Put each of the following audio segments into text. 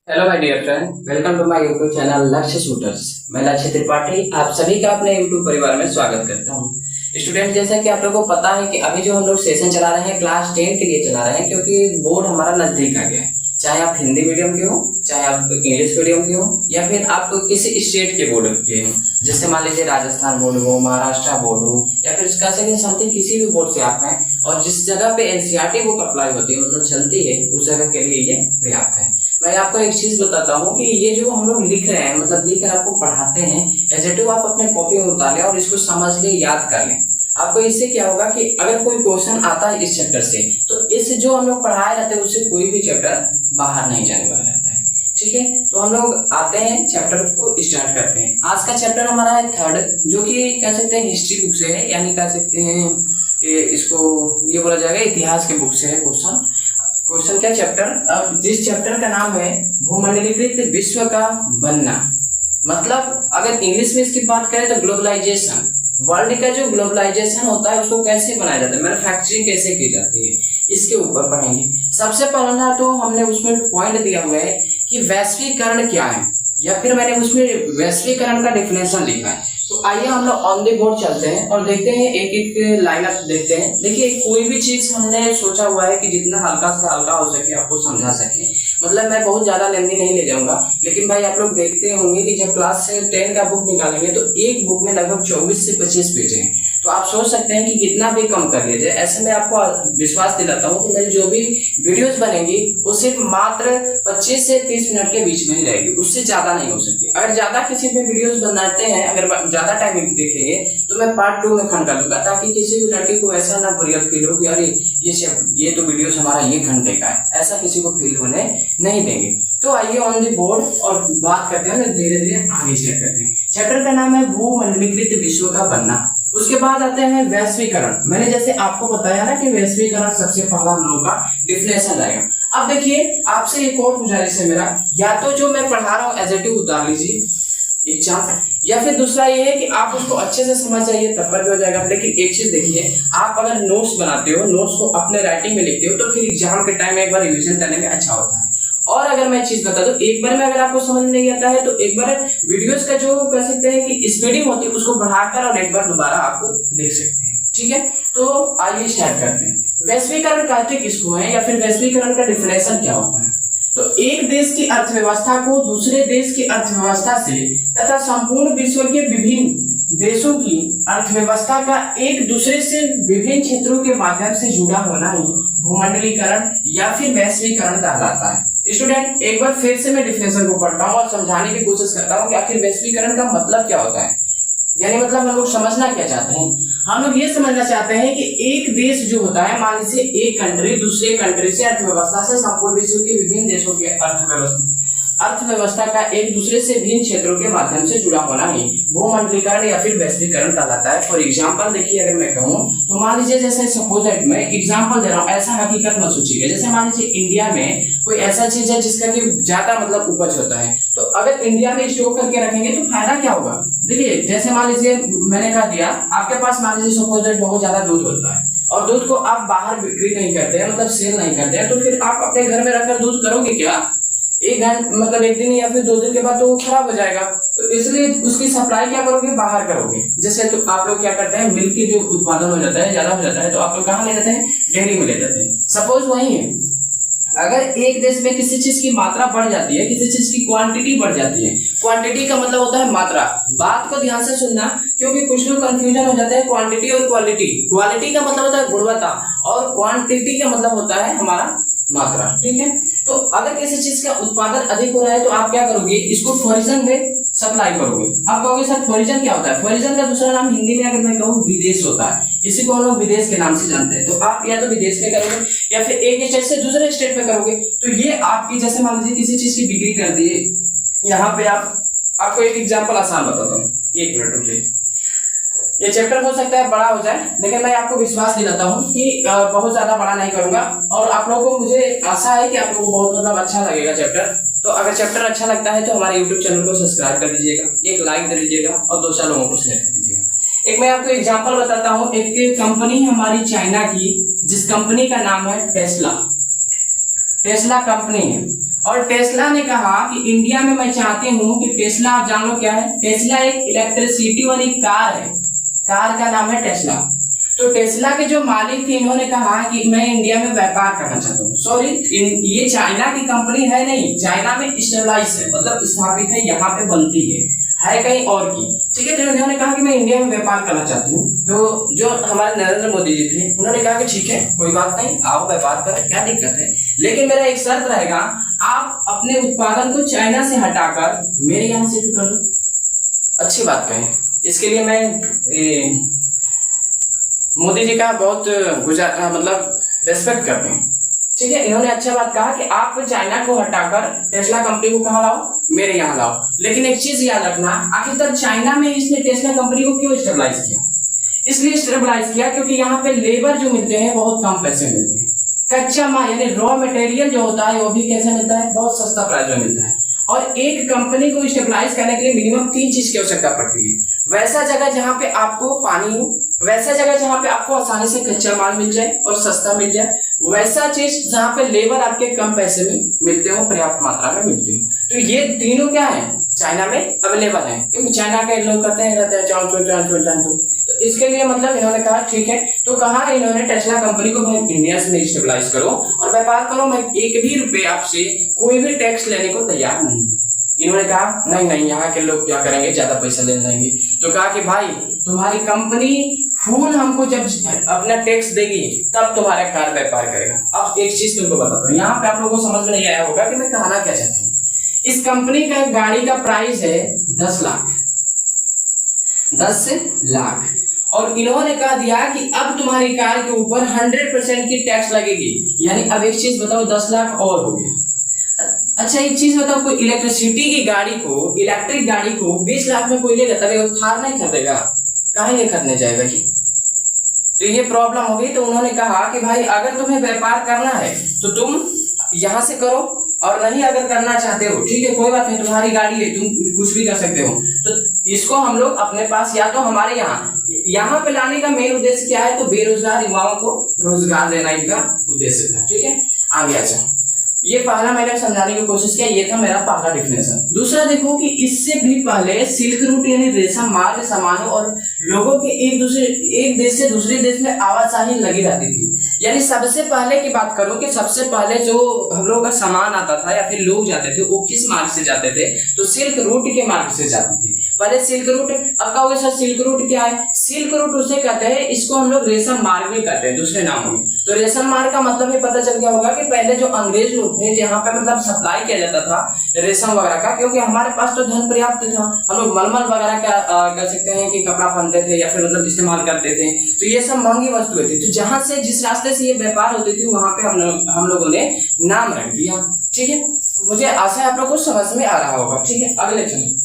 Hello my dear friend, welcome to my YouTube channel Lakshya Shooters. मैं लक्ष्य त्रिपाठी आप सभी का अपने यूट्यूब परिवार में स्वागत करता हूं। स्टूडेंट, जैसा कि आप लोगों को पता है कि अभी जो हम लोग सेशन चला रहे हैं क्लास 10 के लिए चला रहे हैं, क्योंकि बोर्ड हमारा नजदीक आ गया है। चाहे आप हिंदी मीडियम के हो, चाहे आप इंग्लिश मीडियम के हो, या फिर आप किसी स्टेट के बोर्ड के हो, जैसे मान लीजिए राजस्थान बोर्ड हो, महाराष्ट्र बोर्ड हो, या फिर कह सकते समथिंग किसी भी बोर्ड से आप हैं और जिस जगह पे एनसीईआरटी बुक अप्लाई होती है मतलब चलती है, उस जगह के लिए ये पर्याप्त है। मैं आपको एक चीज बताता हूँ कि ये जो हम लोग लिख रहे हैं मतलब लिख कर आपको पढ़ाते हैं, एज ए टू आप अपने कॉपी में उतार लें और इसको समझ ले याद कर लें। आपको इससे क्या होगा कि अगर कोई क्वेश्चन आता है इस चैप्टर से, तो इस जो हम लोग पढ़ाए रहते हैं उससे कोई भी चैप्टर बाहर नहीं जाने वाला रहता है। ठीक है, तो हम लोग आते हैं चैप्टर को स्टार्ट करते हैं। आज का चैप्टर हमारा है थर्ड, जो कि कह सकते हैं हिस्ट्री बुक से है, यानी कह सकते हैं इसको ये बोला जाएगा इतिहास के बुक से है। क्वेश्चन क्या चैप्टर, अब जिस चैप्टर का नाम है भूमंडलीकृत विश्व का बनना। मतलब अगर इंग्लिश में इसकी बात करें तो ग्लोबलाइजेशन, वर्ल्ड का जो ग्लोबलाइजेशन होता है उसको कैसे बनाया जाता है, मैन्युफैक्चरिंग कैसे की जाती है, इसके ऊपर पढ़ेंगे। सबसे पहला तो हमने उसमें पॉइंट दिया हुआ है कि वैश्वीकरण क्या है, या फिर मैंने उसमें वैश्वीकरण का डेफिनेशन लिखा है। तो आइए हम लोग ऑन द बोर्ड चलते हैं और देखते हैं, एक एक लाइनअप देखते हैं। देखिए, कोई भी चीज हमने सोचा हुआ है कि जितना हल्का से हल्का हो सके आपको समझा सके। मतलब मैं बहुत ज्यादा लेंदी नहीं ले जाऊंगा, लेकिन भाई आप लोग देखते होंगे कि जब क्लास 10 का बुक निकालेंगे तो एक बुक में लगभग 24 से 25 पेज है। तो आप सोच सकते हैं कि कितना भी कम कर लीजिए। ऐसे में आपको विश्वास दिलाता हूँ कि मेरी जो भी वीडियोस बनेंगी वो सिर्फ मात्र 25 से 30 मिनट के बीच में ही रहेगी, उससे ज्यादा नहीं हो सकती। अगर ज्यादा किसी पे वीडियोस बनाते हैं, अगर ज्यादा टाइम देखेंगे तो मैं पार्ट 2 में खंड कर दूंगा, ताकि किसी भी लड़के को ऐसा ना बोरियत फील हो कि अरे ये तो वीडियोस हमारा ये घंटे का है, ऐसा किसी को फील होने नहीं देंगे। तो आइए ऑन द बोर्ड और बात करते हैं, धीरे धीरे आगे चेक करते हैं। चैप्टर का नाम है भूमंडलीकृत विश्व का बनना। उसके बाद आते हैं वैश्वीकरण। मैंने जैसे आपको बताया ना कि वैश्वीकरण सबसे पहला हम लोगों का डिफिनेशन रहेगा। अब देखिए, आपसे एक और गुजारिश है मेरा, या तो जो मैं पढ़ा रहा हूँ एज इट इज उतार लीजिए एग्जाम, या फिर दूसरा ये है कि आप उसको अच्छे से समझ जाइए, तब पर भी हो जाएगा। लेकिन एक चीज देखिए, आप अगर नोट्स बनाते हो, नोट्स को अपने राइटिंग में लिखते हो, तो फिर एग्जाम के टाइम में एक बार रिवीजन करने में अच्छा होता है। और अगर मैं चीज बता दूं, एक बार में अगर आपको समझ में नहीं आता है तो एक बार वीडियोस का जो कह सकते हैं कि स्पीडिंग होती है उसको बढ़ाकर और एक बार दोबारा आपको देख सकते हैं। ठीक है, तो आइए स्टार्ट करते हैं। वैश्वीकरण कहते किसको है, या फिर वैश्वीकरण का डिफिनेशन क्या होता है। तो एक देश की अर्थव्यवस्था को दूसरे देश की अर्थव्यवस्था से तथा संपूर्ण विश्व के विभिन्न देशों की अर्थव्यवस्था का एक दूसरे से विभिन्न क्षेत्रों के माध्यम से जुड़ा होना ही भूमंडलीकरण या फिर वैश्वीकरण कहलाता है। स्टूडेंट, एक बार फिर से मैं डिफिनेशन को पढ़ता हूँ और समझाने की कोशिश करता हूँ कि आखिर वैश्वीकरण का मतलब क्या होता है। यानी मतलब हम लोग समझना क्या चाहते हैं, हम लोग ये समझना चाहते हैं कि एक देश जो होता है, मान लीजिए एक कंट्री दूसरे कंट्री से अर्थव्यवस्था से संपूर्ण विश्व के विभिन्न देशों के अर्थव्यवस्था का एक दूसरे से भिन्न क्षेत्रों के माध्यम से जुड़ा होना ही भूमंडलीकरण या फिर वैश्वीकरण कहलाता है। फॉर एग्जांपल देखिए, अगर मैं कहूँ तो मान लीजिए, जैसे सपोज दैट मैं एग्जांपल दे रहा हूँ, ऐसा हकीकत मत सोचिएगा। जैसे मान लीजिए इंडिया में कोई ऐसा चीज है जिसका कि ज्यादा मतलब उपज होता है, तो अगर इंडिया में स्टोर करके रखेंगे तो फायदा क्या होगा। देखिए, जैसे मान लीजिए मैंने कहा दिया, आपके पास मान लीजिए सपोज दैट बहुत ज्यादा दूध होता है और दूध को आप बाहर बिक्री नहीं करते हैं, मतलब सेल नहीं करते हैं, तो फिर आप अपने घर में रखकर दूध करोगे क्या। एक घंटे मतलब एक दिन या फिर 2 दिन के बाद तो वो खराब हो जाएगा। तो इसलिए उसकी सप्लाई क्या करोगे, बाहर करोगे। जैसे तो आप लोग क्या करते हैं, मिल्क की जो उत्पादन हो जाता है, ज्यादा हो जाता है, तो आप लोग कहाँ ले जाते हैं, डेयरी में ले जाते हैं। सपोज वही है, अगर एक देश में किसी चीज की मात्रा बढ़ जाती है, किसी चीज की क्वांटिटी बढ़ जाती है, क्वांटिटी का मतलब होता है मात्रा। बात को ध्यान से सुनना, क्योंकि कुछ लोग कंफ्यूजन हो जाते हैं क्वांटिटी और क्वालिटी। क्वालिटी का मतलब होता है गुणवत्ता और क्वांटिटी का मतलब होता है हमारा मात्रा। ठीक है, तो अगर किसी चीज का उत्पादन अधिक हो रहा है तो आप क्या करोगे, इसको फ्लोरिजन में सप्लाई करोगे। आप कहोगे सर फ्लोरिजन क्या होता है, फ्लोरिजन का दूसरा नाम हिंदी में अगर मैं कहूँ विदेश होता है, इसी को हम लोग विदेश के नाम से जानते हैं। तो आप या तो विदेश में करोगे या फिर एक स्टेट से दूसरे स्टेट में करोगे। तो ये आपकी, जैसे मान लीजिए किसी चीज की बिक्री कर दी, यहाँ पे आपको एक एग्जाम्पल आसान बताता हूँ, 1 मिनट रुकिए। ये चैप्टर हो सकता है बड़ा हो जाए, लेकिन मैं आपको विश्वास दिलाता हूँ कि बहुत ज्यादा बड़ा नहीं करूंगा, और आप लोगों को मुझे आशा है कि आप लोगों को बहुत मतलब अच्छा लगेगा चैप्टर। तो अगर चैप्टर अच्छा लगता है तो हमारे यूट्यूब चैनल को सब्सक्राइब कर दीजिएगा, एक लाइक दे दीजिएगा और 2 लोगों को शेयर कर दीजिएगा। एक मैं आपको एग्जाम्पल बताता हूँ, एक कंपनी हमारी चाइना की, जिस कंपनी का नाम है टेस्ला। टेस्ला कंपनी है, और टेस्ला ने कहा कि इंडिया में मैं चाहती हूँ कि टेस्ला, आप जान लो क्या है, टेस्ला एक इलेक्ट्रिसिटी वाली कार है, कार का नाम है टेस्ला। तो टेस्ला के जो मालिक थे इन्होंने कहा कि मैं इंडिया में व्यापार करना चाहता हूँ। सॉरी, ये चाइना की कंपनी है नहीं, चाइना में स्टेबलाइज है, मतलब स्थापित है, यहाँ पे बनती है कहीं और की, ठीक है। तो इन्होंने कहा कि मैं इंडिया में व्यापार करना चाहती हूँ। तो जो हमारे नरेंद्र मोदी जी थे उन्होंने कहा कि ठीक है, कोई बात नहीं, आओ व्यापार करें, क्या दिक्कत है, लेकिन मेरा एक शर्त रहेगा, आप अपने उत्पादन को चाइना से हटाकर मेरे यहाँ से कर लो। अच्छी बात कहें, इसके लिए मैं मोदी जी का बहुत मतलब रेस्पेक्ट करते हैं, ठीक है। इन्होंने अच्छा बात कहा कि आप चाइना को हटाकर टेस्ला कंपनी को कहाँ लाओ, मेरे यहाँ लाओ। लेकिन एक चीज याद रखना, आखिरकार चाइना में इसने टेस्ला कंपनी को क्यों स्टेबलाइज किया? इसलिए स्टेबलाइज किया क्योंकि यहाँ पे लेबर जो मिलते हैं बहुत कम पैसे मिलते हैं, कच्चा माल यानी रॉ मटेरियल जो होता है वो भी कैसे मिलता है, बहुत सस्ता प्राइस में मिलता है। और एक कंपनी को स्टेबलाइज करने के लिए मिनिमम 3 चीज की आवश्यकता पड़ती है। वैसा जगह जहाँ पे आपको पानी हो, वैसा जगह जहाँ पे आपको आसानी से कच्चा माल मिल जाए और सस्ता मिल जाए, वैसा चीज जहाँ पे लेबर आपके कम पैसे में मिलते हो, पर्याप्त मात्रा में मिलते हो। तो ये तीनों क्या है, चाइना में अवेलेबल है, क्योंकि चाइना के लोग कहते हैं चांचो। तो इसके लिए मतलब इन्होंने कहा ठीक है, तो कहा इन्होंने टेस्ला कंपनी को भाई इंडिया में स्टेबलाइज करो और व्यापार करो, मैं एक भी रुपए आपसे कोई भी टैक्स लेने को तैयार नहीं हूँ। इन्होंने कहा नहीं, यहाँ के लोग क्या करेंगे, ज्यादा पैसा ले लेंगे। तो कहा कि भाई तुम्हारी कंपनी फुल हमको जब अपना टैक्स देगी तब तुम्हारा कार व्यापार करेगा। अब एक चीज तुमको बताता हूँ, यहाँ पे आप लोगों को समझ में नहीं आया होगा कि मैं कहना क्या चाहता हूँ। इस कंपनी का गाड़ी का प्राइस है 10 लाख, 10 लाख, और इन्होंने कह दिया कि अब तुम्हारी कार के ऊपर 100% की टैक्स लगेगी। यानी अब एक चीज बताओ, 10 लाख और हो गया। अच्छा एक चीज बताओ, कोई इलेक्ट्रिसिटी की गाड़ी को, इलेक्ट्रिक गाड़ी को 20 लाख में कोई लेगा तभी वो थार नहीं खरीदेगा, काहे नहीं खरीदने जाएगा जी? तो ये प्रॉब्लम होगी। तो उन्होंने कहा कि भाई अगर तुम्हें व्यापार करना है तो तुम यहाँ से करो, और नहीं अगर करना चाहते हो ठीक है, कोई बात नहीं, तुम्हारी गाड़ी है, तुम कुछ भी कर सकते हो। तो इसको हम लोग अपने पास या तो हमारे यहाँ पे लाने का मेन उद्देश्य क्या है, तो बेरोजगार युवाओं को रोजगार देना इनका उद्देश्य था, ठीक है। आगे अच्छा, ये पहला मैंने समझाने की कोशिश किया, ये था मेरा पहला डिफिनेशन। दूसरा देखो कि इससे भी पहले सिल्क रूट यानी रेशम मार्ग सामानों और लोगों के एक देश से दूसरे देश में आवाजाही लगी रहती थी। यानी सबसे पहले की बात करूं कि सबसे पहले जो हम लोगों का सामान आता था या फिर लोग जाते थे वो किस मार्ग से जाते थे, तो सिल्क रूट के मार्ग से जाते थे पहले सिल्क रूट। अब कहोगे सर सिल्क रूट क्या है? सिल्क रूट उसे कहते हैं, इसको हम लोग रेशम मार्ग भी कहते हैं दूसरे नामों में। तो रेशम मार्ग का मतलब ये पता चल गया होगा कि पहले जो अंग्रेज लोग थे जहाँ पे मतलब सप्लाई किया जाता था रेशम वगैरह का, क्योंकि हमारे पास तो धन पर्याप्त था, हम लोग मलमल वगैरह का कह सकते हैं कि कपड़ा पहनते थे या फिर मतलब इस्तेमाल करते थे। तो ये सब महंगी वस्तुएं थी, तो जहां से जिस रास्ते से ये व्यापार होती थी वहां पे हम लोगों ने नाम रख दिया, ठीक है। मुझे आशा है आप लोगों को समझ में आ रहा होगा, ठीक है। अगले चलिए,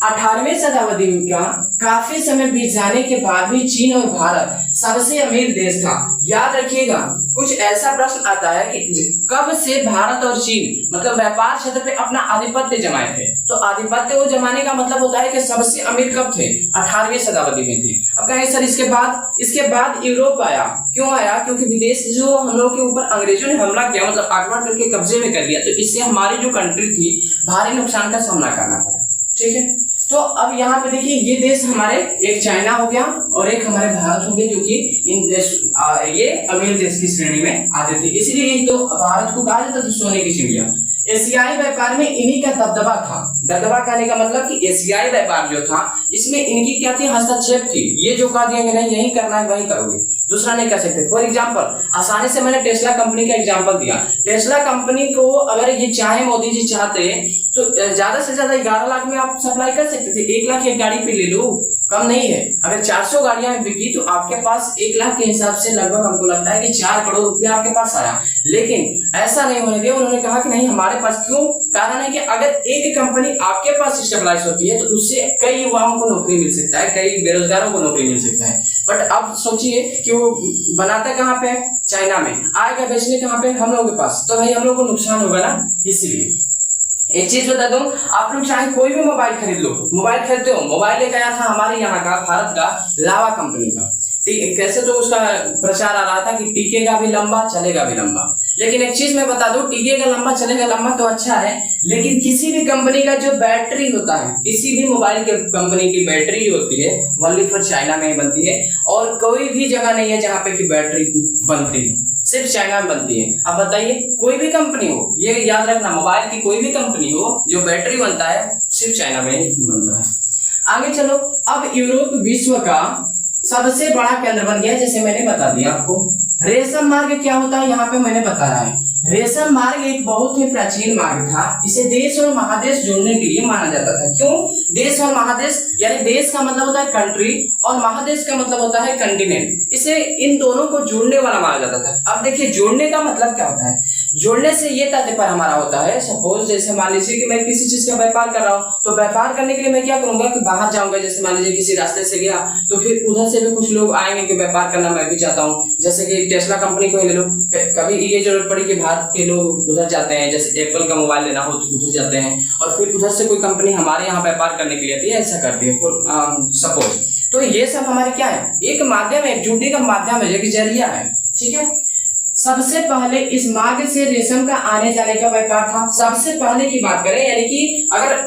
18वीं शताब्दी का काफी समय बीत जाने के बाद भी चीन और भारत सबसे अमीर देश था। याद रखिएगा, कुछ ऐसा प्रश्न आता है कि कब से भारत और चीन मतलब व्यापार क्षेत्र पे अपना आधिपत्य जमाए थे। तो आधिपत्य वो जमाने का मतलब होता है कि सबसे अमीर कब थे? 18वीं शताब्दी में थे। अब कहेंगे सर इसके बाद यूरोप आया, क्यों आया? क्योंकि विदेश जो हम लोग के ऊपर अंग्रेजों ने हमला किया, मतलब आक्रमण करके कब्जे में कर लिया, तो इससे हमारी जो कंट्री थी भारी नुकसान का सामना करना पड़ा, ठीक है। तो अब यहाँ पे देखिए, ये देश हमारे एक चाइना हो गया और एक हमारे भारत हो गया, जो कि इन देश ये अमीर देश की श्रेणी में आते थे। इसीलिए तो भारत को कहा जाता था सोने की चिड़िया। एशियाई व्यापार में इन्हीं का दबदबा था। दबदबा कहने का मतलब कि एशियाई व्यापार जो था इसमें इनकी क्या थी? हस्तक्षेप थी। ये जो कह दिया नहीं यही करना है वही करोगे, दूसरा नहीं कर सकते। फॉर एग्जांपल, आसानी से मैंने टेस्ला कंपनी का एग्जांपल दिया। टेस्ला कंपनी को अगर ये चाहे, मोदी जी चाहते तो ज्यादा से ज्यादा 11 लाख में आप सप्लाई कर सकते थे। 1 लाख एक गाड़ी पे ले लो, कम नहीं है। अगर 400 गाड़ियां बिकी तो आपके पास 1 लाख के हिसाब से लगभग हमको लगता है कि 4 करोड़ रुपया आपके पास आया। लेकिन ऐसा नहीं होने दिया। उन्होंने कहा कि नहीं हमारे पास, क्यों? कारण है कि अगर एक कंपनी आपके पास स्टेबलाइज होती है तो उससे कई युवाओं को नौकरी मिल सकता है, कई बेरोजगारों को नौकरी मिल सकता है। बट अब सोचिए कि वो बनाता कहाँ पे? चाइना में। आएगा बेचने कहाँ पे? हम लोगों के पास। तो भाई हम लोग को नुकसान होगा ना। इसलिए एक चीज बता दूं, आप लोग चाहे कोई भी मोबाइल खरीद लो, मोबाइल खरीदते हो, मोबाइल लेकर आया था हमारे यहाँ का भारत का लावा कंपनी का। कैसे तो उसका प्रचार आ रहा था कि टिकेगा भी लंबा, चलेगा भी लंबा। लेकिन एक चीज मैं बता दूं, टिकेगा लंबा चलेगा लंबा तो अच्छा है, लेकिन किसी भी कंपनी का जो बैटरी होता है, किसी भी मोबाइल के कंपनी की बैटरी जो होती है ओनली फॉर चाइना में ही बनती है, और कोई भी जगह नहीं है जहां पे की बैटरी बनती है, सिर्फ चाइना में बनती है। अब बताइए, कोई भी कंपनी हो, ये याद रखना, मोबाइल की कोई भी कंपनी हो, जो बैटरी बनता है सिर्फ चाइना में ही बनता है। आगे चलो, अब यूरोप विश्व का सबसे बड़ा केंद्र बन गया, जैसे मैंने बता दिया आपको। रेशम मार्ग क्या होता है, यहाँ पे मैंने बताया है। रेशम मार्ग एक बहुत ही प्राचीन मार्ग था, इसे देश और महादेश जोड़ने के लिए माना जाता था। क्यों देश और महादेश, यानी देश का मतलब होता है कंट्री और महादेश का मतलब होता है कंटिनेंट, इसे इन दोनों को जोड़ने वाला माना जाता था। अब देखिए, जोड़ने का मतलब क्या होता है, जोड़ने से ये तात्पर्य हमारा होता है, सपोज जैसे मान लीजिए कि मैं किसी चीज का व्यापार कर रहा हूँ, तो व्यापार करने के लिए मैं क्या करूंगा कि बाहर जाऊंगा, जैसे मान लीजिए किसी रास्ते से गया तो फिर उधर से भी कुछ लोग आएंगे कि व्यापार करना मैं भी चाहता हूँ। जैसे कि टेस्ला कंपनी को ही ले लो, कभी ये जरूरत पड़ी कि भारत के लोग उधर जाते हैं, जैसे एप्पल का मोबाइल लेना हो तो उधर जाते हैं, और फिर उधर से कोई कंपनी हमारे यहाँ व्यापार करने के लिए आती है, ऐसा करती है सपोज। तो ये सब हमारे क्या है, एक माध्यम है, एक जुड़ने का माध्यम है, एक जरिया है, ठीक है। सबसे पहले इस मार्ग से रेशम का आने जाने का व्यापार था। सबसे पहले की बात करें, यानी कि अगर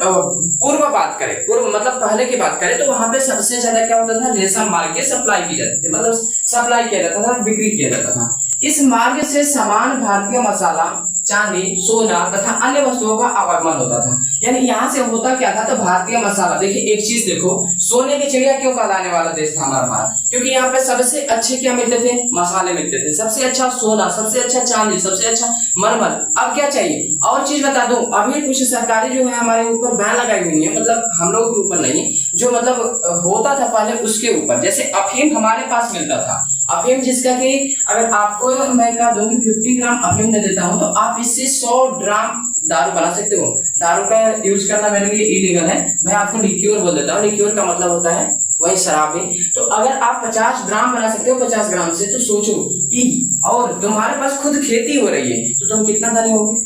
पूर्व बात करें, पूर्व मतलब पहले की बात करें, तो वहां पे सबसे ज्यादा क्या होता था, रेशम मार्ग के सप्लाई की जाती थी, मतलब सप्लाई किया जाता था, बिक्री किया जाता था। इस मार्ग से सामान भारतीय मसाला, चांदी, सोना तथा अन्य वस्तुओं का आवागमन होता था। यानी यहाँ से होता क्या था, तो भारतीय मसाला, देखिए एक चीज देखो, सोने की चिड़िया क्यों कहलाने वाला देश था हमारा भारत, क्योंकि यहाँ पे सबसे अच्छे क्या मिलते थे, मसाले मिलते थे, सबसे अच्छा सोना, सबसे अच्छा चांदी, सबसे अच्छा मरमर। अब क्या चाहिए, और चीज बता दूं, अभी कुछ सरकारी जो है हमारे ऊपर बैन लगाई हुई है, मतलब हम लोगों के ऊपर नहीं, जो मतलब होता था पहले उसके ऊपर। जैसे अफीम हमारे पास मिलता था, अफीम जिसका कि अगर आपको मैं कह दूं कि 50 ग्राम अफीम दे देता हूं, तो आप इससे 100 ग्राम दारू बना सकते हो। दारू का यूज करना मेरे लिए इलीगल है, मैं आपको लिक्योर बोल देता हूँ, लिक्योर का मतलब होता है वही शराब है। तो अगर आप 50 ग्राम बना सकते हो 50 ग्राम से, तो सोचो कि, और तुम्हारे पास खुद खेती हो रही है, तो तुम कितना धनी होगे।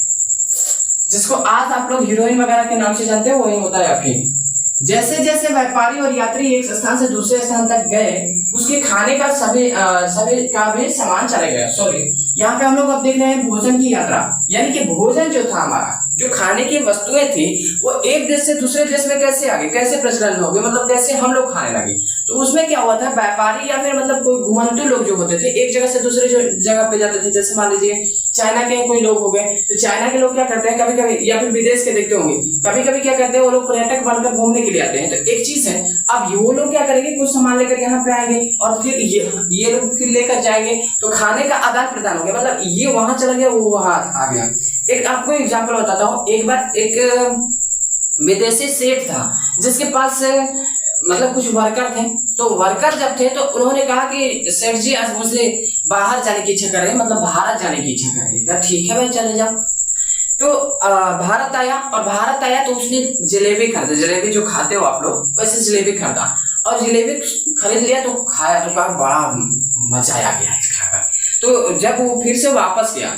जिसको आज आप लोग हीरोइन वगैरह के नाम से जानते हो, वही होता है अफीम। जैसे जैसे व्यापारी और यात्री एक स्थान से दूसरे स्थान तक गए, उसके खाने का सभी का भी सामान चले गया। सॉरी, यहाँ पे हम लोग अब देख रहे हैं भोजन की यात्रा, यानी कि भोजन जो था हमारा, जो खाने की वस्तुएं थी, वो एक देश से दूसरे देश में कैसे आगे, कैसे प्रचलन में हो गए, मतलब कैसे हम लोग खाने लगे। तो उसमें क्या हुआ था, व्यापारी या फिर मतलब कोई घुमंतु लोग जो होते थे, एक जगह से दूसरे जगह पे जाते थे। जैसे मान लीजिए चाइना के कोई लोग हो गए, तो चाइना के लोग क्या करते हैं कभी कभी, या फिर विदेश के देखते होंगे, कभी कभी क्या करते हैं वो लोग पर्यटक बनकर घूमने के लिए आते हैं। तो एक चीज है, अब वो लोग क्या करेंगे, कुछ सामान लेकर यहाँ पे आएंगे और फिर ये लोग फिर लेकर जाएंगे, तो खाने का आदान प्रदान हो गया, मतलब ये वहां चला गया, वो वहां आ गया। एक आपको एग्जांपल बताता हूँ, एक बार एक विदेशी सेठ था जिसके पास मतलब कुछ वर्कर थे। तो वर्कर जब थे तो उन्होंने कहा कि सेठ जी आज मुझे बाहर जाने की इच्छा कर रहे हैं, मतलब भारत जाने की इच्छा कर रहे हैं। ठीक है भाई, चले जाओ। तो भारत आया, और भारत आया तो उसने जलेबी खरीदा, जलेबी जो खाते हो आप लोग वैसे जलेबी खरीदा, और जलेबी खरीद लिया तो खाया, तो कहा बड़ा मजा आ गया खाकर। तो जब वो फिर से वापस गया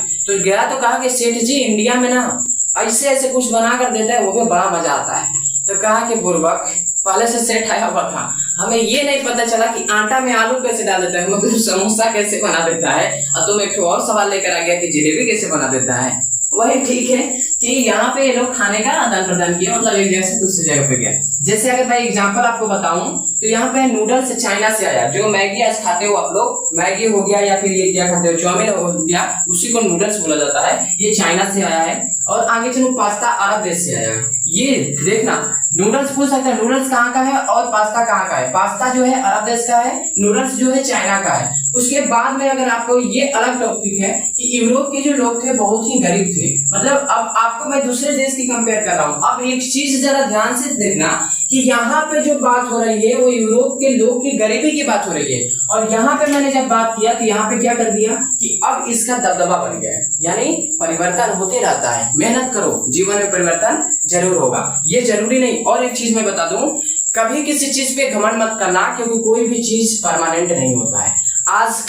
तो कहा कि सेठ जी इंडिया में ना ऐसे ऐसे कुछ बना कर देता है, वो भी बड़ा मजा आता है। तो कहा कि बुर्बक, पहले से सेट आया हुआ था, हमें ये नहीं पता चला कि आटा में आलू कैसे डाल देता है, मतलब समोसा कैसे बना देता है, और तुम एक और सवाल लेकर आ गया कि जलेबी कैसे बना देता है। वही ठीक है कि यहाँ पे ये लोग खाने का आदान प्रदान किया, मतलब एक जगह से दूसरी जगह पे गया। जैसे अगर मैं एग्जांपल आपको बताऊं, तो यहाँ पे नूडल्स चाइना से आया, जो मैगी आज खाते हो आप लोग, मैगी हो गया या फिर ये क्या खाते हो, चाउमीन हो गया, उसी को नूडल्स बोला जाता है, ये चाइना से आया है। और आगे चलो, पास्ता अरब देश से आया है। ये देखना, नूडल्स पूछ सकते हैं नूडल्स कहाँ का है और पास्ता कहाँ का है। पास्ता जो है अरब देश का है, नूडल्स जो है चाइना का है। उसके बाद में अगर आपको ये अलग टॉपिक है कि यूरोप के जो लोग थे बहुत ही गरीब थे, मतलब अब आपको मैं दूसरे देश की कंपेयर कर रहा हूँ। अब एक चीज जरा ध्यान से देखना कि यहाँ पे जो बात हो रही है वो यूरोप के लोग की गरीबी की बात हो रही है, और यहाँ पे मैंने जब बात किया तो यहाँ पे क्या कर दिया कि अब इसका दबदबा बन गया है, यानी परिवर्तन होते रहता है। मेहनत करो, जीवन में परिवर्तन जरूर होगा, ये जरूरी नहीं। और एक चीज मैं बता दूं, कभी किसी चीज पे घमंड मत करना, क्योंकि कोई भी चीज परमानेंट नहीं होता है। आज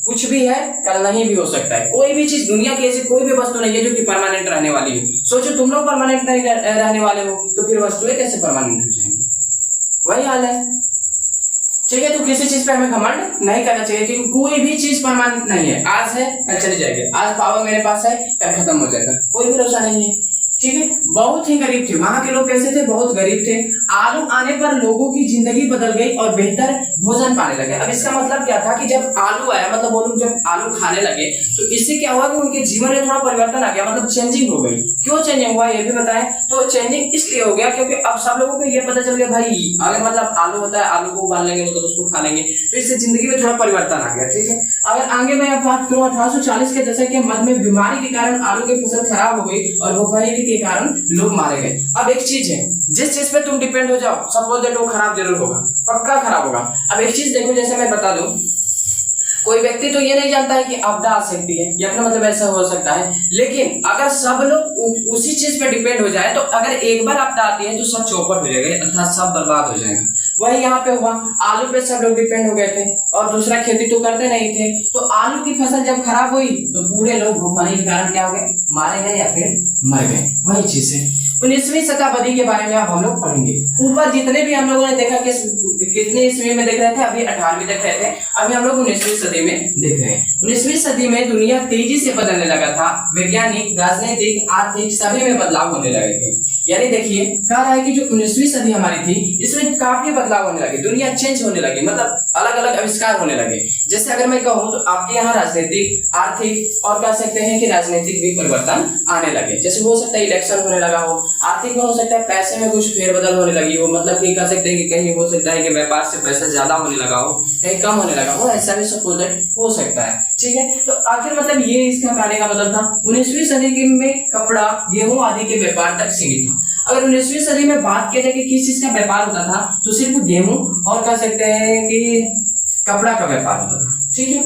कुछ भी है, कल नहीं भी हो सकता है। कोई भी चीज, दुनिया की ऐसी कोई भी वस्तु नहीं है जो कि परमानेंट रहने वाली है। सोचो तुम लोग परमानेंट नहीं रहने वाले हो, तो फिर वस्तुएं कैसे परमानेंट हो जाएंगी? वही हाल है। ठीक है। तो किसी चीज पे हमें घमंड नहीं करना चाहिए, क्योंकि कोई भी चीज परमानेंट नहीं है। आज है कल चली जाएगी, आज पावर मेरे पास है कल खत्म हो जाएगा, कोई भरोसा नहीं है। ठीक है। बहुत ही गरीब थे वहां के लोग, कैसे थे, बहुत गरीब थे। आलू आने पर लोगों की जिंदगी बदल गई और बेहतर भोजन पाने लगे। अब इसका मतलब क्या था कि जब आलू आया, मतलब वो लोग जब आलू खाने लगे तो इससे क्या हुआ कि उनके जीवन में थोड़ा परिवर्तन आ गया, मतलब चेंजिंग हो गई। क्यों चेंजिंग हुआ ये भी बताएं। तो चेंजिंग इसलिए हो गया क्योंकि अब सब लोगों को ये पता चल गया भाई अगर मतलब आलू होता है, आलू को उबाल लेंगे मतलब उसको खा लेंगे, तो इससे जिंदगी में थोड़ा परिवर्तन आ गया। ठीक है। अगर आगे मैं बात करूँ 1840 के दशक के मध्य में बीमारी के कारण आलू की फसल खराब हो गई और भूखमरी के कारण लोग मारे गए। अब एक चीज है, जिस चीज पे तुम डिपेंड हो जाओ सपोज दैट वो खराब जरूर होगा, पक्का खराब होगा। अब एक चीज देखो, जैसे मैं बता दूं, कोई व्यक्ति तो ये नहीं जानता है कि आपदा आ सकती है या फिर मतलब ऐसा हो सकता है, लेकिन अगर सब लोग उसी चीज पे डिपेंड हो जाए तो अगर एक बार आपदा आती है तो सब चौपट हो जाएगा, अर्थात सब बर्बाद हो जाएगा। वही यहाँ पे हुआ, आलू पे सब लोग डिपेंड हो गए थे और दूसरा खेती तो करते नहीं थे। तो आलू की फसल जब खराब हुई तो बूढ़े लोग भूखमरी के कारण क्या हो गए, मारे गए या फिर मर गए। वही चीज है। 19वीं शताब्दी के बारे में अब हम लोग पढ़ेंगे। ऊपर जितने भी हम लोगों ने देखा कि कितने ईस्वी में देख रहे थे, अभी 18वीं तक रहे थे, अभी हम लोग 19वीं सदी में देख रहे हैं। 19वीं सदी में दुनिया तेजी से बदलने लगा था, वैज्ञानिक, राजनीतिक, आर्थिक सभी में बदलाव होने लगे थे। यानी देखिए कह रहा है कि जो 19वीं सदी हमारी थी इसमें काफी बदलाव होने लगे, दुनिया चेंज होने लगी, मतलब अलग अलग आविष्कार होने लगे। जैसे अगर मैं कहूँ तो आपके यहाँ राजनीतिक, आर्थिक और कह सकते हैं कि राजनीतिक भी परिवर्तन आने लगे। जैसे हो सकता है इलेक्शन होने लगा हो, आर्थिक में हो सकता है पैसे में कुछ फेरबदल होने लगी हो, मतलब कि कह सकते हैं कि कहीं हो सकता है कि व्यापार से पैसा ज्यादा होने लगा हो, कहीं कम होने लगा हो, ऐसा भी सपोज हो सकता है। ठीक है। तो आखिर मतलब ये इसका कहने का मतलब था 19वीं सदी में कपड़ा, गेहूं आदि के व्यापार तक सीमित था। अगर 19वीं सदी में बात किया जाए कि किस चीज का व्यापार होता था तो सिर्फ गेहूं और कह सकते हैं कि कपड़ा का व्यापार होता था। ठीक है।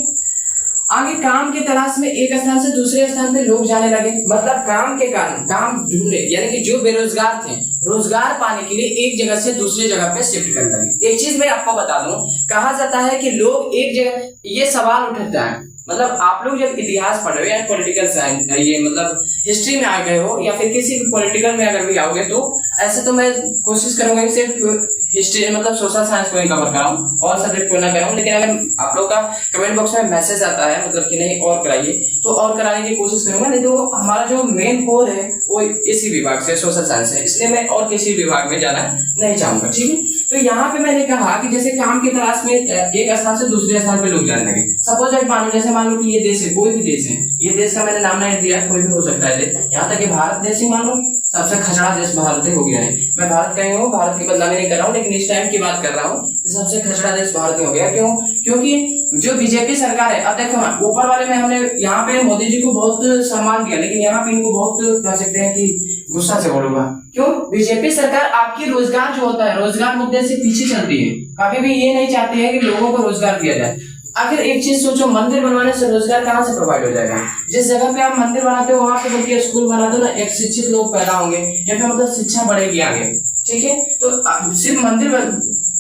आगे काम की तलाश में एक स्थान से दूसरे स्थान पे लोग जाने लगे, मतलब काम के कारण, काम ढूंढने, यानी कि जो बेरोजगार थे रोजगार पाने के लिए एक जगह से दूसरी जगह पे शिफ्ट करने लगे। एक चीज मैं आपको बता दूं, कहा जाता है कि लोग एक जगह, ये सवाल उठता है, मतलब आप लोग जब इतिहास पढ़ रहे हो या पॉलिटिकल साइंस, ये मतलब हिस्ट्री में आ गए हो या फिर किसी भी पॉलिटिकल में अगर भी आओगे तो ऐसे तो मैं कोशिश करूंगा कि सिर्फ हिस्ट्री मतलब सोशल साइंस को ही कवर कराऊं और सब्जेक्ट को ना कराऊं, लेकिन अगर आप लोग का कमेंट बॉक्स में मैसेज आता है मतलब कि नहीं और कराइए तो और कराने की कोशिश करूंगा, नहीं तो हमारा जो मेन कोर है वो इसी विभाग से सोशल साइंस है, इसलिए मैं और किसी विभाग में जाना नहीं चाहूंगा। ठीक है। तो यहाँ पे मैंने कहा कि जैसे काम की तलाश में एक स्थान से दूसरे स्थान पे लोग जाने लगे। सपोज जैसे मान लो कि ये देश है, कोई भी देश है, ये देश का मैंने नाम नहीं दिया, कोई भी हो सकता है, यहाँ तक कि भारत देश ही मान लो, सबसे खचड़ा देश भारत हो गया है। मैं भारत का ही हूँ, भारत की बदनामी नहीं कर रहा हूँ, लेकिन इस टाइम की बात कर रहा हूँ, सबसे खचड़ा देश भारत हो गया। क्यों? क्योंकि जो बीजेपी सरकार है, अब देखो ऊपर वाले में हमने यहाँ पे मोदी जी को बहुत सम्मान दिया, लेकिन यहाँ पे इनको बहुत कह सकते हैं कि गुस्सा से बोलूंगा। क्यों? बीजेपी सरकार आपकी रोजगार जो होता है, रोजगार मुद्दे से पीछे चलती है, कभी भी ये नहीं चाहती है कि लोगों को रोजगार दिया जाए। आखिर एक चीज सोचो, मंदिर बनवाने से रोजगार कहाँ से प्रोवाइड हो जाएगा? जिस जगह पे आप मंदिर बनाते हो वहां पे बल्कि स्कूल बना दो ना, एक शिक्षित लोग पैदा होंगे या फिर मतलब शिक्षा बढ़ेगी आगे। ठीक है। तो सिर्फ मंदिर,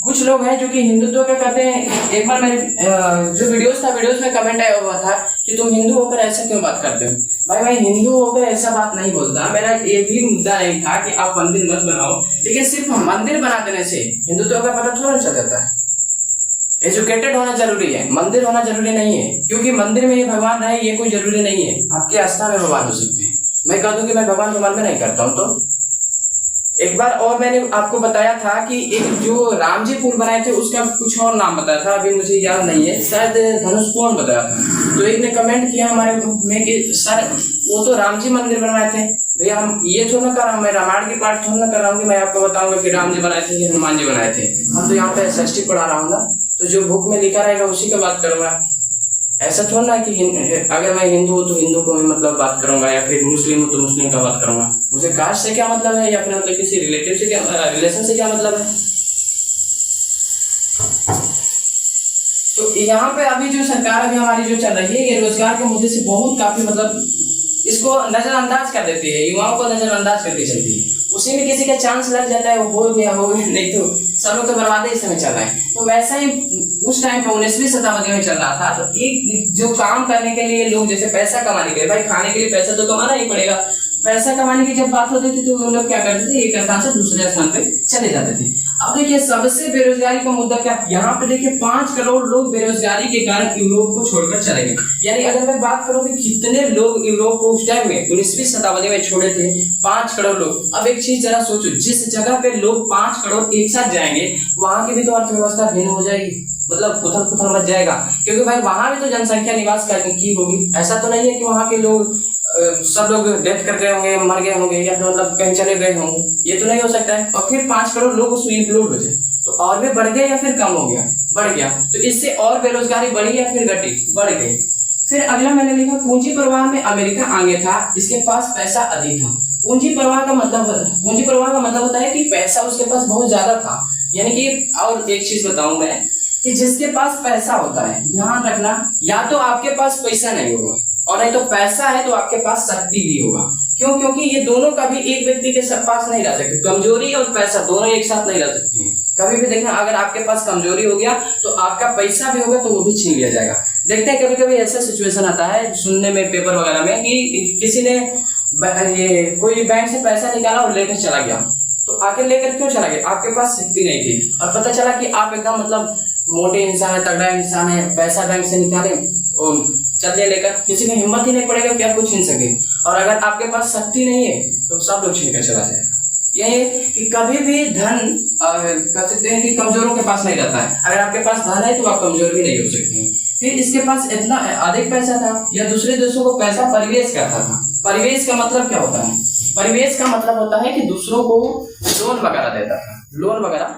कुछ लोग हैं जो कि हिंदुत्व के कहते हैं। एक बार मेरे जो वीडियोस में कमेंट आया हुआ था कि तुम हिंदू होकर ऐसा क्यों बात करते हो। भाई मैं हिंदू होकर ऐसा बात नहीं बोलता, मेरा ये भी मुद्दा नहीं था कि आप मंदिर मत बनाओ, लेकिन सिर्फ मंदिर बना देने से हिंदुत्व का पता थोड़ा चल जाता है। एजुकेटेड होना जरूरी है, मंदिर होना जरूरी नहीं है, क्योंकि मंदिर में भगवान रहे ये कोई जरूरी नहीं है, आपकी आस्था में भगवान हो सकते हैं। मैं कह दूं कि मैं भगवान को मन में नहीं करता हूं। तो एक बार और मैंने आपको बताया था कि एक जो राम जी पुल बनाए थे उसका कुछ और नाम बताया था, अभी मुझे याद नहीं है, शायद धनुषकोण बताया था। तो एक ने कमेंट किया हमारे ग्रुप में कि सर वो तो राम जी मंदिर बनवाए थे। भैया हम ये थोड़ा ना कर रहा हूँ, मैं रामायण की पाठ थोड़ा ना कर रहा हूँ कि मैं आपको बताऊंगा कि राम जी बनाए थे कि हनुमान जी बनाए थे। हम तो यहाँ पे षष्ठी पढ़ा रहा हूँ ना, तो जो बुक में लिखा रहेगा उसी का बात करूंगा। ऐसा थोड़ा ना कि अगर मैं हिंदू हूँ तो हिंदू को मतलब बात करूंगा, या फिर मुस्लिम हूँ तो मुस्लिम का बात करूंगा। मुझे कास्ट से क्या मतलब है, या फिर मतलब किसी रिलेटिव से क्या, रिलेशन से क्या मतलब है। तो यहाँ पे अभी जो सरकार अभी हमारी जो चल रही है, ये रोजगार के मुद्दे से बहुत काफी मतलब इसको नजरअंदाज कर देती है, युवाओं को नजरअंदाज करती चलती है। उसी में किसी का चांस लग जाता है, वो हो गया नहीं तो सब लोग तो बर्बादी इस समय चल रहा है। तो वैसा ही उस टाइम पे 19वीं शताब्दी में चल रहा था। तो एक जो काम करने के लिए लोग, जैसे पैसा कमाने के लिए, भाई खाने के लिए पैसा तो कमाना ही पड़ेगा, पैसा कमाने की जब बात होती थी तो हम लोग क्या करते थे, एक स्थान से दूसरे स्थान पे चले जाते थे। अब देखिए सबसे बेरोजगारी का मुद्दा क्या, यहाँ पे देखिए 5 करोड़ लोग बेरोजगारी के कारण यूरोप को छोड़कर चले गए। यानी अगर मैं बात करूं कि कितने लोग यूरोप को उस टाइम में 19वीं शताब्दी में छोड़े थे, 5 करोड़ लोग। अब एक चीज जरा सोचो, जिस जगह पे लोग 5 करोड़ एक साथ जाएंगे वहां की भी तो अर्थव्यवस्था भिन्न हो जाएगी, मतलब उथल पुथल मच जाएगा, क्योंकि भाई वहां भी तो जनसंख्या निवास की होगी। ऐसा तो नहीं है कि वहां के लोग सब लोग डेथ कर गए होंगे, मर गए होंगे, या फिर मतलब कहीं चले गए होंगे, ये तो नहीं हो सकता है। और फिर 5 करोड़ लोग उसमें इंक्लूड हो जाए तो और भी बढ़ गया या फिर कम हो गया, बढ़ गया, तो इससे और बेरोजगारी बढ़ी या फिर घटी, बढ़ गई। फिर अगला मैंने लिखा पूंजी प्रवाह में अमेरिका आगे था, इसके पास पैसा अधिक था। पूंजी प्रवाह का मतलब होता है कि पैसा उसके पास बहुत ज्यादा था। यानी कि और एक चीज बताऊं मैं कि जिसके पास पैसा होता है, ध्यान रखना, या तो आपके पास पैसा नहीं होगा और नहीं तो पैसा है तो आपके पास शक्ति भी होगा। क्यों? क्योंकि ये दोनों कभी एक व्यक्ति के पास नहीं रह सकते। कमजोरी और पैसा दोनों एक साथ नहीं रह सकती हैं। कभी भी देखना, अगर आपके पास कमजोरी हो गया तो आपका पैसा भी होगा तो वो भी छीन लिया जाएगा। देखते हैं कभी कभी ऐसा सिचुएशन आता है सुनने में पेपर वगैरह में कि किसी ने ये कोई बैंक से पैसा निकाला और लेकर चला गया, तो आखिर लेकर क्यों चला गया? आपके पास शक्ति नहीं थी और पता चला कि आप एकदम मतलब मोटे इंसान है, तगड़ा इंसान है, पैसा बैंक से निकाले और चलिए लेकर, किसी को हिम्मत ही नहीं पड़ेगा कि आपको छीन सके। और अगर आपके पास शक्ति नहीं है तो सब लोग छीन कर चला जाएगा। ये कि कभी भी धन कह सकते हैं कि कमजोरों के पास नहीं रहता है। अगर आपके पास धन है तो आप कमजोर भी नहीं हो सकते हैं। फिर इसके पास इतना अधिक पैसा था या दूसरे देशों को पैसा परिवेश करता था। परिवेश का मतलब क्या होता है? परिवेश का मतलब होता है कि दूसरों को लोन वगैरह देता था, लोन वगैरह।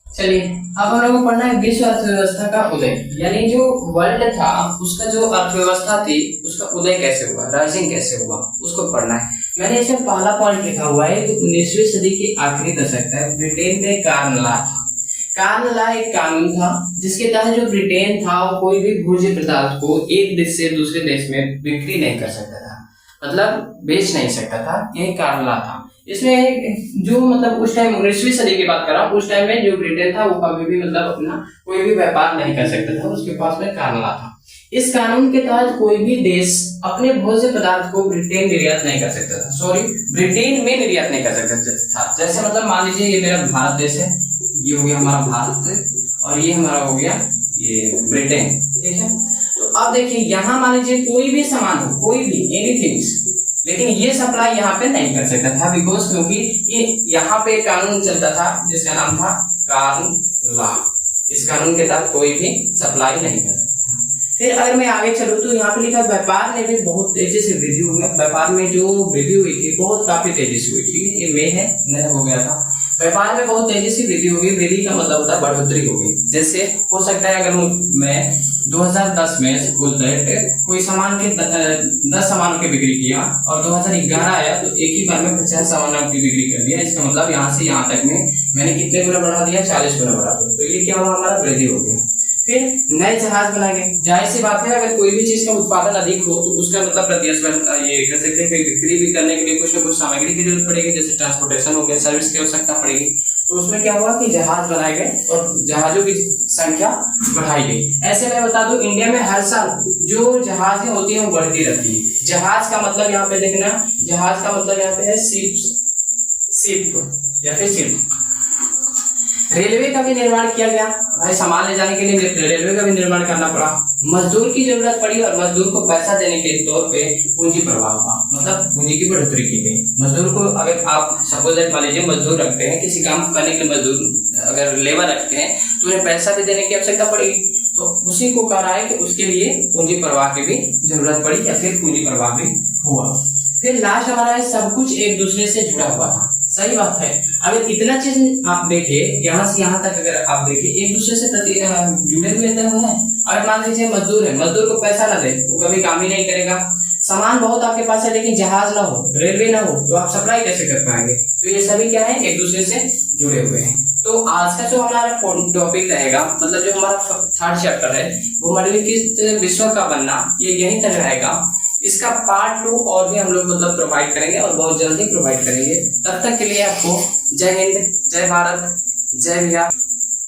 चलिए अब हम लोग को पढ़ना है विश्व अर्थव्यवस्था का उदय, यानी जो वर्ल्ड था उसका जो अर्थव्यवस्था थी उसका उदय कैसे हुआ, राइजिंग कैसे हुआ, उसको पढ़ना है। मैंने इसमें पहला पॉइंट लिखा हुआ है कि 19वीं सदी के आखिरी दशक तक ब्रिटेन में कार्न लॉ था। कार्न लॉ एक कानून था जिसके तहत जो ब्रिटेन था वो कोई भी भोज्य पदार्थ को एक देश से दूसरे देश में बिक्री नहीं कर सकता था, मतलब बेच नहीं सकता था। यही कार्न लॉ था। इसमें जो मतलब उस टाइम 19वीं सदी की बात कर रहा हूँ, उस टाइम में जो ब्रिटेन था वो कभी भी मतलब अपना कोई भी व्यापार नहीं कर सकता था, उसके पास में कार्न लॉ था। इस कानून के तहत कोई भी देश अपने भोज्य पदार्थ को ब्रिटेन निर्यात नहीं कर सकता था, ब्रिटेन में निर्यात नहीं कर सकता था। जैसे मतलब मान लीजिए ये मेरा भारत देश है, ये हो गया हमारा भारत और ये हमारा हो गया ये ब्रिटेन, ठीक है। तो अब देखिए यहाँ मान लीजिए कोई भी सामान हो, कोई भी एनीथिंग्स, लेकिन ये सप्लाई यहाँ पे नहीं कर सकता था बिकॉज क्योंकि ये यहाँ पे कानून चलता था जिसका नाम था कार्न लॉ। इस कानून के तहत कोई भी सप्लाई नहीं कर सकता था। फिर अगर मैं आगे चलूँ तो यहाँ पे लिखा व्यापार में भी बहुत तेजी से वृद्धि हो गया। व्यापार में जो वृद्धि हुई थी बहुत काफी तेजी से हुई थी, ये वे है न हो गया था। व्यापार में बहुत तेजी से वृद्धि हो गई। वृद्धि का मतलब होता है बढ़ोतरी हो गई। जैसे हो सकता है अगर मैं 2010 में कोई सामान के 10 सामानों की बिक्री किया और 2011 आया तो एक ही बार में 50 सामानों की बिक्री कर दिया। इसका मतलब यहाँ से यहाँ तक में मैंने कितने गुना बढ़ा दिया? 40 गुना बढ़ा दिया। तो ये क्या हुआ? हमारा वृद्धि हो गया। फिर नए जहाज बनाए गए। जाहिर सी बात है अगर कोई भी चीज का उत्पादन अधिक हो तो उसका मतलब प्रतिस्पर्धा ये कह सकते हैं कि बिक्री भी करने के लिए कुछ न कुछ सामग्री की जरूरत पड़ेगी, जैसे ट्रांसपोर्टेशन हो गया, सर्विस की आवश्यकता पड़ेगी। तो उसमें क्या हुआ कि जहाज बनाए गए और जहाजों की संख्या बढ़ाई गई। ऐसे मैं बता दूं इंडिया में हर साल जो जहाजें होती हैं वो बढ़ती रहती है। जहाज का मतलब यहाँ पे देखना, जहाज का मतलब यहाँ पे है शिप या फिर शिप। रेलवे का भी निर्माण किया गया। भाई सामान ले जाने के लिए रेलवे का भी निर्माण करना पड़ा। मजदूर की जरूरत पड़ी और मजदूर को पैसा देने के तौर पे पूंजी प्रवाह हुआ, मतलब पूंजी की बढ़ोतरी की गई। मजदूर को अगर आप सपोज मान लीजिए मजदूर रखते हैं, किसी काम करने के मजदूर अगर लेबर रखते हैं तो उन्हें पैसा भी देने की आवश्यकता पड़ेगी। तो उसी को कह रहा है कि उसके लिए पूंजी प्रवाह की भी जरूरत पड़ी या फिर पूंजी प्रवाह भी हुआ। फिर लास्ट हमारा है सब कुछ एक दूसरे से जुड़ा हुआ था। सही बात है। अगर इतना चीज आप देखिए यहाँ से यहाँ तक अगर आप देखिए एक दूसरे से जुड़े हुए तो हैं। अगर मान लीजिए मजदूर है, मजदूर को पैसा ना दे वो कभी काम ही नहीं करेगा। सामान बहुत आपके पास है लेकिन जहाज ना हो, रेलवे ना हो तो आप सप्लाई कैसे कर पाएंगे? तो ये सभी क्या है? एक दूसरे से जुड़े हुए हैं। तो आज का जो हमारा टॉपिक रहेगा, मतलब जो हमारा 3rd चैप्टर है वो निम्नलिखित विश्व का बनना, ये यहीं तक रहेगा। इसका पार्ट 2 और भी हम लोग मतलब प्रोवाइड करेंगे और बहुत जल्दी प्रोवाइड करेंगे। तब तक के लिए आपको जय हिंद, जय भारत, जय बिहार।